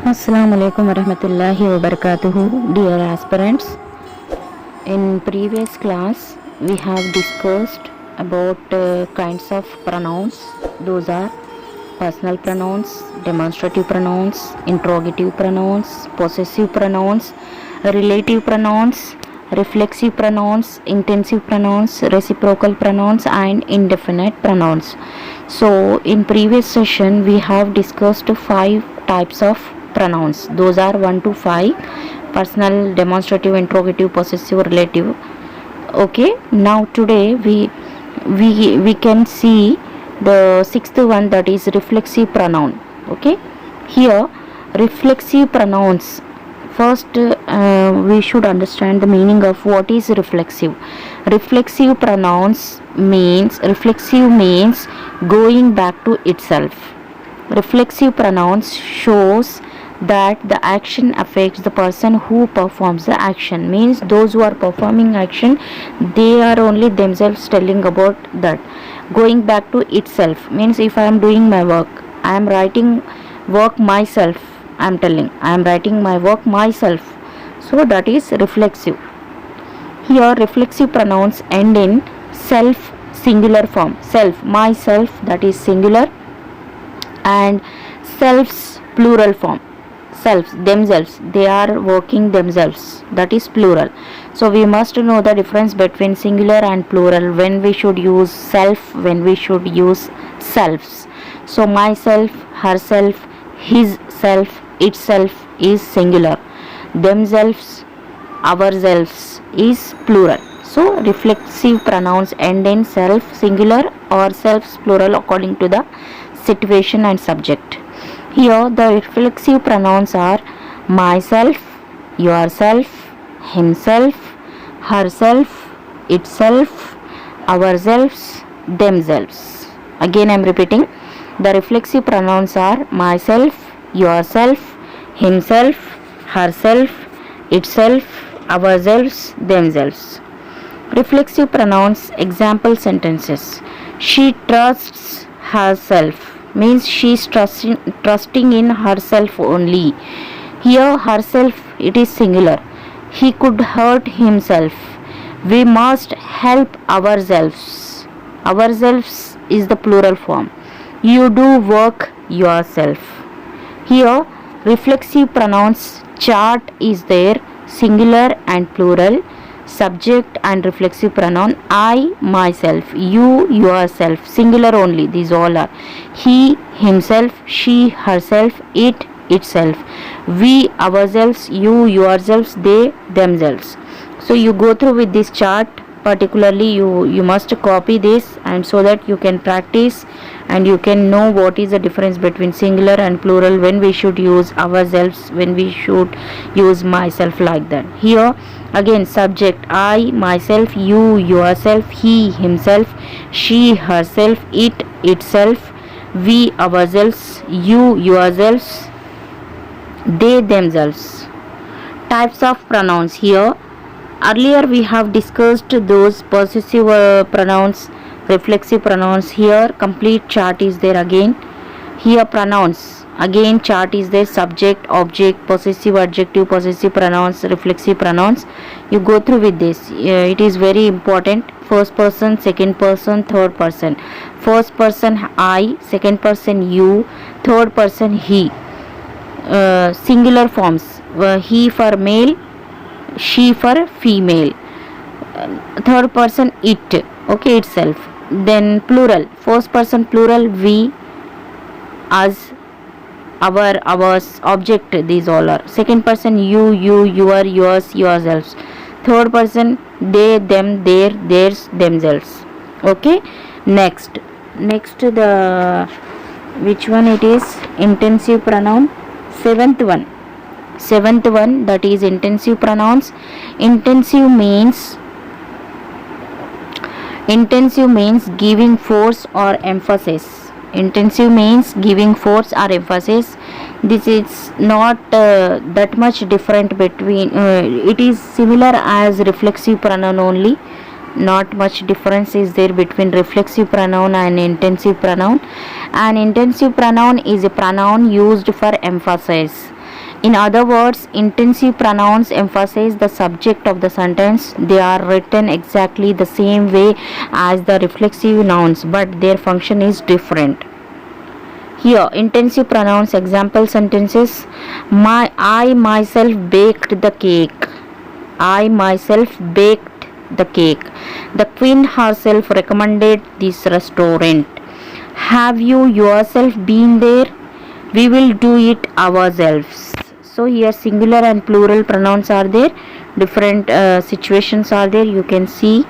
Assalamu alaikum warahmatullahi wabarakatuh. Dear aspirants, in previous class we have discussed about kinds of pronouns. Those are personal pronouns, demonstrative pronouns, interrogative pronouns, possessive pronouns, relative pronouns, reflexive pronouns, intensive pronouns, reciprocal pronouns, and indefinite pronouns. So in previous session we have discussed 5 types of pronouns. Those are 1 to 5: personal, demonstrative, interrogative, possessive, relative. Okay, now today we can see the sixth one, that is reflexive pronoun. Okay, here reflexive pronouns. First we should understand the meaning of what is reflexive. Reflexive means going back to itself. Reflexive pronouns shows that the action affects the person who performs the action. Means those who are performing action, they are only themselves telling about that. Going back to itself means if I am doing my work, I am writing work myself, I am telling I am writing my work myself. So that is reflexive. Here reflexive pronouns end in self singular form. Self, myself, that is singular, and selves plural form. Selves, themselves, they are working themselves, that is plural. So we must know the difference between singular and plural, when we should use self, when we should use selves. So myself, herself, his self, itself is singular. Themselves, ourselves is plural. So reflexive pronouns end in self singular or selves plural according to the situation and subject. Here the reflexive pronouns are myself, yourself, himself, herself, itself, ourselves, themselves. Again I am repeating. The reflexive pronouns are myself, yourself, himself, herself, itself, ourselves, themselves. Reflexive pronouns example sentences. She trusts herself means she is trusting in herself only. Here herself, it is singular. He could hurt himself. We must help ourselves. Ourselves is the plural form. You do work yourself. Here reflexive pronouns chart is there, singular and plural. Subject and reflexive pronoun I, myself, you, yourself, singular only. These all are he, himself, she, herself, it, itself, we, ourselves, you, yourselves, they, themselves. So you go through with this chart. Particularly you must copy this, and so that you can practice and you can know what is the difference between singular and plural, when we should use ourselves, when we should use myself, like that. Here again subject I, myself, you, yourself, he, himself, she, herself, it, itself, we, ourselves, you, yourselves, they, themselves. Types of pronouns. Here earlier we have discussed those possessive pronouns, reflexive pronouns. Here complete chart is there again. Here pronouns, again chart is there: subject, object, possessive adjective, possessive pronouns, reflexive pronouns. You go through with this. It is very important. First person, second person, third person. First person I, second person you, third person he. Singular forms, he for male, she for female. Third person it, okay, itself. Then plural, first person plural we, us, our, ours, object, these all are. Second person you, your, yours, yourselves. Third person they, them, their, theirs, themselves. Okay, next the which one it is? Intensive pronoun. Seventh one, that is intensive pronouns. Intensive means giving force or emphasis. Intensive means giving force or emphasis. This is not that much different between it is similar as reflexive pronoun only. Not much difference is there between reflexive pronoun and intensive pronoun. An intensive pronoun is a pronoun used for emphasis. In other words, intensive pronouns emphasize the subject of the sentence. They are written exactly the same way as the reflexive nouns, but their function is different. Here, intensive pronouns example sentences. I myself baked the cake. I myself baked the cake. The queen herself recommended this restaurant. Have you yourself been there? We will do it ourselves. So here singular and plural pronouns are there. Different situations are there. You can see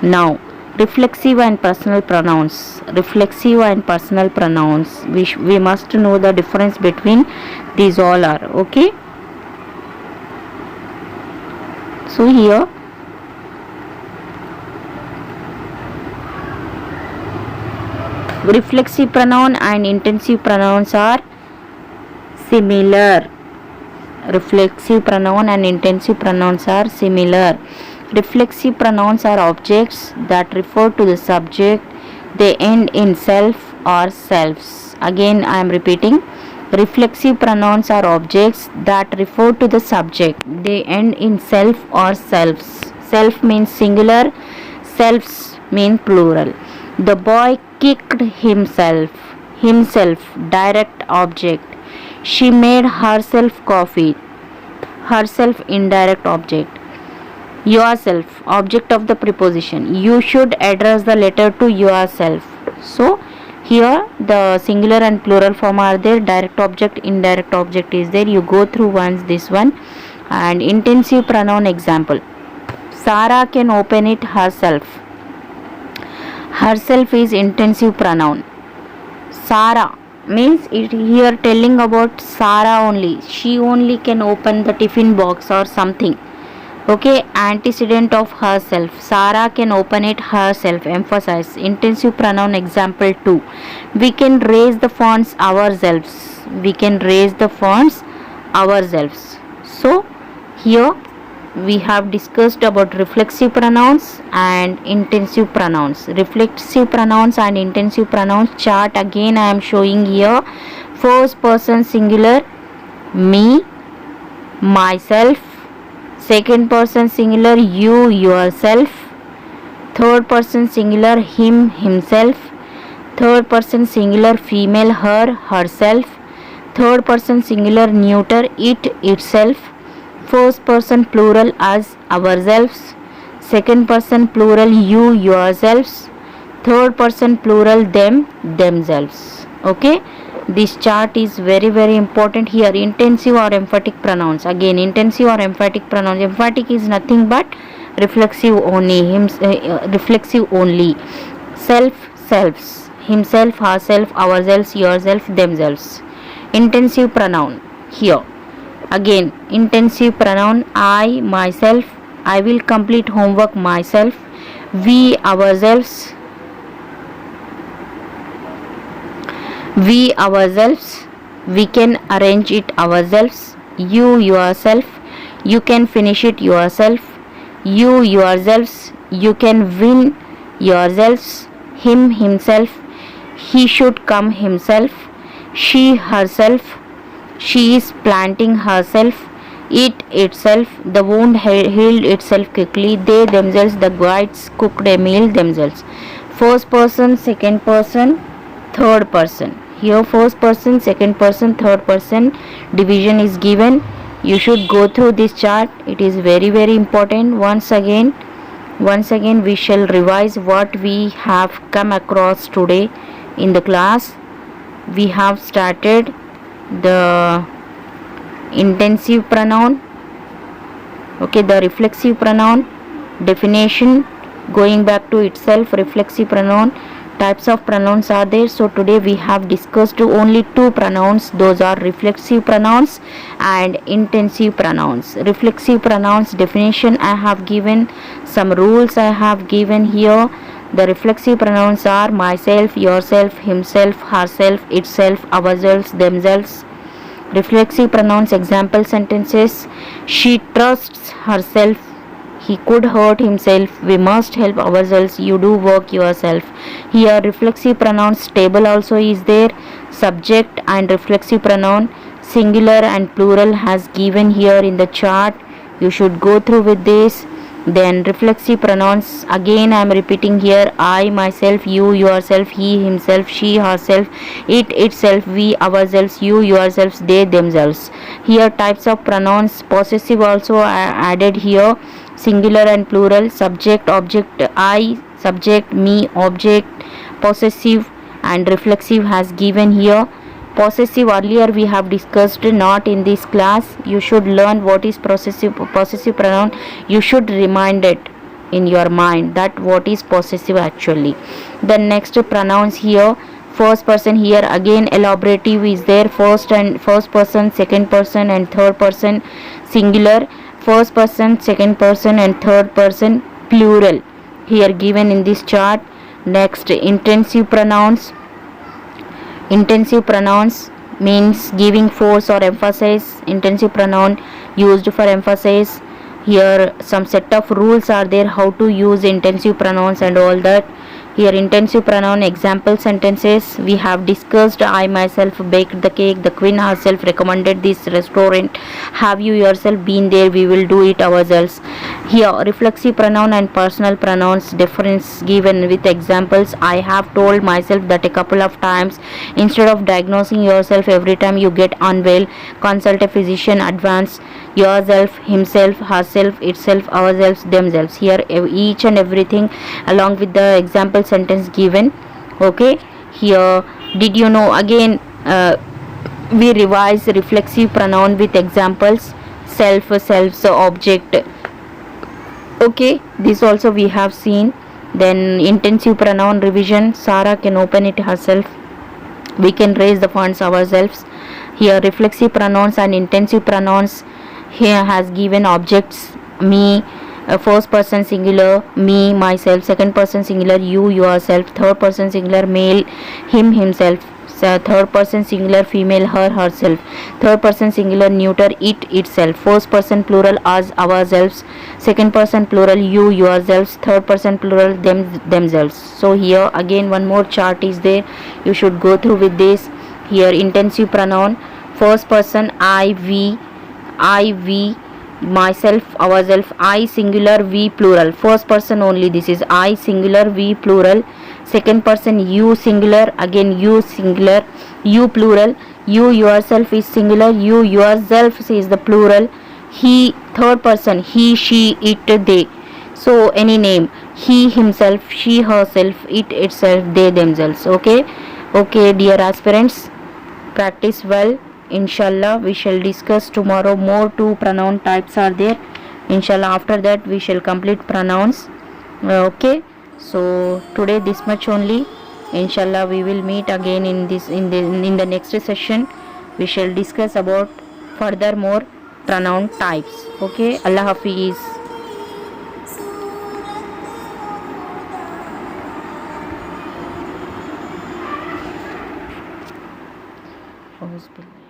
now. Reflexive and personal pronouns. Reflexive and personal pronouns. We must know the difference between these all are. Okay. So here reflexive pronoun and intensive pronouns are similar. Reflexive pronoun and intensive pronouns are similar. Reflexive pronouns are objects that refer to the subject. They end in self or selves. Again I am repeating. Reflexive pronouns are objects that refer to the subject. They end in self or selves. Self means singular, selves mean plural. The boy kicked himself. Himself, direct object. She made herself coffee. Herself, indirect object. Yourself, object of the preposition. You should address the letter to yourself. So here the singular and plural form are there. Direct object, indirect object is there. You go through once this one. And intensive pronoun example. Sarah can open it herself. Herself is intensive pronoun. Sarah means it here telling about Sarah only. She only can open the tiffin box or something. Okay, antecedent of herself. Sarah can open it herself. Emphasize. Intensive pronoun example 2. We can raise the fonts ourselves. We can raise the fonts ourselves. So here we have discussed about reflexive pronouns and intensive pronouns. Reflexive pronouns and intensive pronouns chart again I am showing here. First person singular, me, myself. Second person singular, you, yourself. Third person singular, him, himself. Third person singular, female, her, herself. Third person singular, neuter, it, itself. First person plural, us, ourselves. Second person plural, you, yourselves. Third person plural, them, themselves. Okay, this chart is very important. Here intensive or emphatic pronouns. Again intensive or emphatic pronouns. Emphatic is nothing but reflexive only. Reflexive only. Self, selves. Himself, herself, ourselves, yourself, themselves. Intensive pronoun here. Again intensive pronoun, I, myself. I will complete homework myself. We, ourselves. We, ourselves. We can arrange it ourselves. You, yourself. You can finish it yourself. You, yourselves. You can win yourselves. Him, himself. He should come himself. She, herself. She is planting herself. It, itself. The wound healed itself quickly. They, themselves. The guides cooked a meal themselves. First person, second person, third person. Here first person, second person, third person division is given. You should go through this chart. It is very important. Once again we shall revise what we have come across today in the class. We have started the intensive pronoun, okay, the reflexive pronoun definition, going back to itself. Reflexive pronoun, types of pronouns are there. So today we have discussed only two pronouns. Those are reflexive pronouns and intensive pronouns. Reflexive pronouns definition I have given, some rules I have given here. The reflexive pronouns are myself, yourself, himself, herself, itself, ourselves, themselves. Reflexive pronouns example sentences. She trusts herself. He could hurt himself. We must help ourselves. You do work yourself. Here reflexive pronouns table also is there. Subject and reflexive pronoun. singular and plural has given here in the chart. You should go through with this. Then reflexive pronouns, again I am repeating here: I, myself, you, yourself, he, himself, she, herself, it, itself, we, ourselves, you, yourselves, they, themselves. Here types of pronouns, possessive also added here, singular and plural, subject, object, I, subject, me, object, possessive and reflexive has given here. Possessive earlier we have discussed, not in this class. You should learn what is possessive pronoun. You should remind it in your mind that what is possessive actually. The next pronouns here, first person, here again elaborative is there, first person, second person and third person singular, first person, second person and third person plural here given in this chart. Next, intensive pronouns. Intensive pronouns means giving force or emphasis. Intensive pronoun used for emphasis. Here some set of rules are there how to use intensive pronouns and all that. Here intensive pronoun example sentences we have discussed: I myself baked the cake, the queen herself recommended this restaurant, have you yourself been there, we will do it ourselves. Here reflexive pronoun and personal pronouns difference given with examples: I have told myself that a couple of times. Instead of diagnosing yourself every time you get unwell, consult a physician. Advance yourself, himself, herself, itself, ourselves, themselves. Here each and everything along with the example sentence given. Okay, here did you know, again we revise reflexive pronoun with examples: self, selves, object. Okay, this also we have seen. Then intensive pronoun revision: Sarah can open it herself, we can raise the funds ourselves. Here reflexive pronouns and intensive pronouns here has given objects: me, first person singular, me, myself, second person singular, you, yourself, third person singular, male, him, himself, third person singular, female, her, herself, third person singular, neuter, it, itself, first person plural, us, ourselves, second person plural, you, yourselves, third person plural, them, themselves. So here again one more chart is there, you should go through with this. Here intensive pronoun, first person, I, we, myself, ourself, I singular, we plural, first person only, this is I singular, we plural, second person you singular, again you singular, you plural, you yourself is singular, you yourself is the plural, he third person, he, she, it, they, so any name, he, himself, she, herself, it, itself, they, themselves. Okay, dear aspirants, practice well. Inshallah we shall discuss tomorrow more. Two pronoun types are there. Inshallah after that we shall complete pronouns. Okay, so today this much only. Inshallah we will meet again in the next session. We shall discuss about further more pronoun types. Okay, Allah Hafiz. Auzubillah.